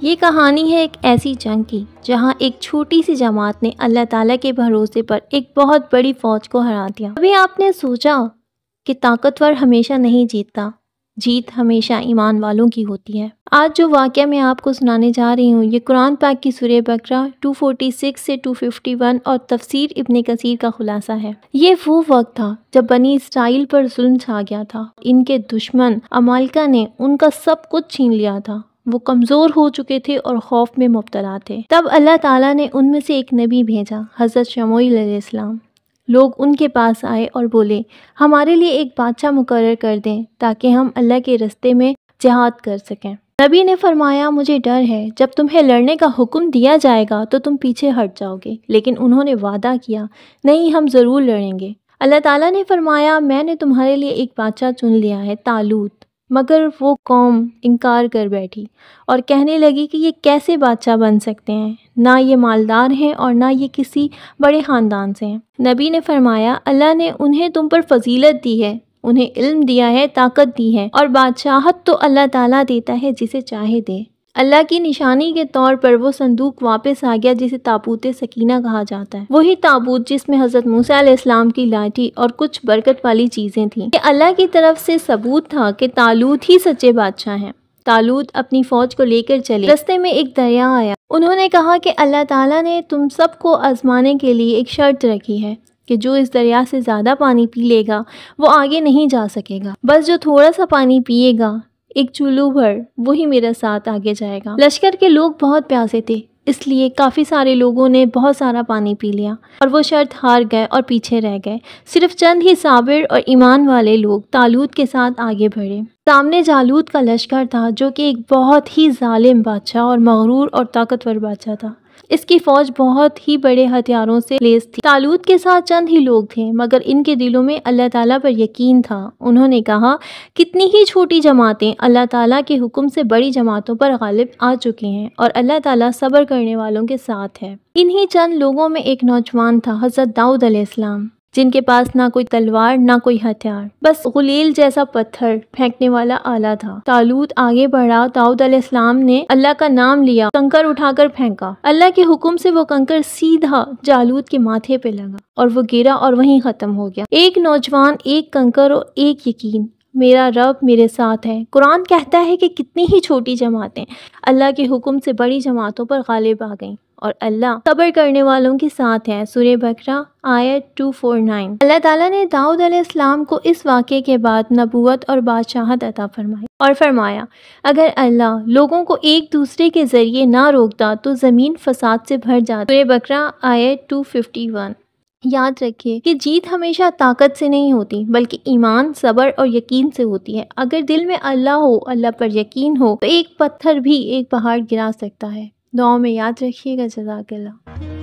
یہ کہانی ہے ایک ایسی جنگ کی جہاں ایک چھوٹی سی جماعت نے اللہ تعالیٰ کے بھروسے پر ایک بہت بڑی فوج کو ہرا دیا۔ ابھی آپ نے سوچا کہ طاقتور ہمیشہ نہیں جیتتا، جیت ہمیشہ ایمان والوں کی ہوتی ہے۔ آج جو واقعہ میں آپ کو سنانے جا رہی ہوں یہ قرآن پاک کی سورہ بقرہ 246 سے 251 اور تفسیر ابن کثیر کا خلاصہ ہے۔ یہ وہ وقت تھا جب بنی اسرائیل پر ظلم چھا گیا تھا۔ ان کے دشمن عمالقہ نے ان کا سب کچھ چھین لیا تھا۔ وہ کمزور ہو چکے تھے اور خوف میں مبتلا تھے۔ تب اللہ تعالیٰ نے ان میں سے ایک نبی بھیجا، حضرت شموئیل علیہ السلام۔ لوگ ان کے پاس آئے اور بولے، ہمارے لیے ایک بادشاہ مقرر کر دیں تاکہ ہم اللہ کے رستے میں جہاد کر سکیں۔ نبی نے فرمایا، مجھے ڈر ہے جب تمہیں لڑنے کا حکم دیا جائے گا تو تم پیچھے ہٹ جاؤ گے، لیکن انہوں نے وعدہ کیا، نہیں ہم ضرور لڑیں گے۔ اللہ تعالیٰ نے فرمایا، میں نے تمہارے لیے ایک بادشاہ چن لیا ہے، طالوت۔ مگر وہ قوم انکار کر بیٹھی اور کہنے لگی کہ یہ کیسے بادشاہ بن سکتے ہیں، نہ یہ مالدار ہیں اور نہ یہ کسی بڑے خاندان سے ہیں۔ نبی نے فرمایا، اللہ نے انہیں تم پر فضیلت دی ہے، انہیں علم دیا ہے، طاقت دی ہے، اور بادشاہت تو اللہ تعالیٰ دیتا ہے جسے چاہے دے۔ اللہ کی نشانی کے طور پر وہ صندوق واپس آ گیا جسے تابوت سکینہ کہا جاتا ہے۔ وہی تابوت جس میں حضرت موسیٰ علیہ السلام کی لاٹھی اور کچھ برکت والی چیزیں تھیں۔ یہ اللہ کی طرف سے ثبوت تھا کہ طالوت ہی سچے بادشاہ ہیں۔ طالوت اپنی فوج کو لے کر چلے۔ رستے میں ایک دریا آیا۔ انہوں نے کہا کہ اللہ تعالیٰ نے تم سب کو آزمانے کے لیے ایک شرط رکھی ہے کہ جو اس دریا سے زیادہ پانی پی لے گا وہ آگے نہیں جا سکے گا، بس جو تھوڑا سا پانی پیے گا، ایک چولو بھر، وہی میرے ساتھ آگے جائے گا۔ لشکر کے لوگ بہت پیاسے تھے، اس لیے کافی سارے لوگوں نے بہت سارا پانی پی لیا اور وہ شرط ہار گئے اور پیچھے رہ گئے۔ صرف چند ہی صابر اور ایمان والے لوگ طالوت کے ساتھ آگے بڑھے۔ سامنے جالوت کا لشکر تھا جو کہ ایک بہت ہی ظالم بادشاہ اور مغرور اور طاقتور بادشاہ تھا۔ اس کی فوج بہت ہی بڑے ہتھیاروں سے لیس تھی۔ طالوت کے ساتھ چند ہی لوگ تھے مگر ان کے دلوں میں اللہ تعالیٰ پر یقین تھا۔ انہوں نے کہا، کتنی ہی چھوٹی جماعتیں اللہ تعالیٰ کے حکم سے بڑی جماعتوں پر غالب آ چکی ہیں اور اللہ تعالیٰ صبر کرنے والوں کے ساتھ ہے۔ انہی چند لوگوں میں ایک نوجوان تھا، حضرت داؤد علیہ السلام، جن کے پاس نہ کوئی تلوار نہ کوئی ہتھیار، بس غلیل جیسا پتھر پھینکنے والا آلہ تھا۔ طالوت آگے بڑھا، داؤد علیہ السلام نے اللہ کا نام لیا، کنکر اٹھا کر پھینکا۔ اللہ کے حکم سے وہ کنکر سیدھا جالوت کے ماتھے پہ لگا اور وہ گرا اور وہیں ختم ہو گیا۔ ایک نوجوان، ایک کنکر اور ایک یقین، میرا رب میرے ساتھ ہے۔ قرآن کہتا ہے کہ کتنی ہی چھوٹی جماعتیں اللہ کے حکم سے بڑی جماعتوں پر غالب آ گئیں اور اللہ صبر کرنے والوں کے ساتھ ہے۔ سورہ بقرہ آیت 249۔ اللہ تعالیٰ نے داؤد علیہ السلام کو اس واقعے کے بعد نبوت اور بادشاہت عطا فرمائی اور فرمایا، اگر اللہ لوگوں کو ایک دوسرے کے ذریعے نہ روکتا تو زمین فساد سے بھر جاتی۔ سورہ بقرہ آیت 251۔ یاد رکھیے کہ جیت ہمیشہ طاقت سے نہیں ہوتی بلکہ ایمان، صبر اور یقین سے ہوتی ہے۔ اگر دل میں اللہ ہو، اللہ پر یقین ہو، تو ایک پتھر بھی ایک پہاڑ گرا سکتا ہے۔ دعاؤں میں یاد رکھیے گا۔ جزاک اللہ۔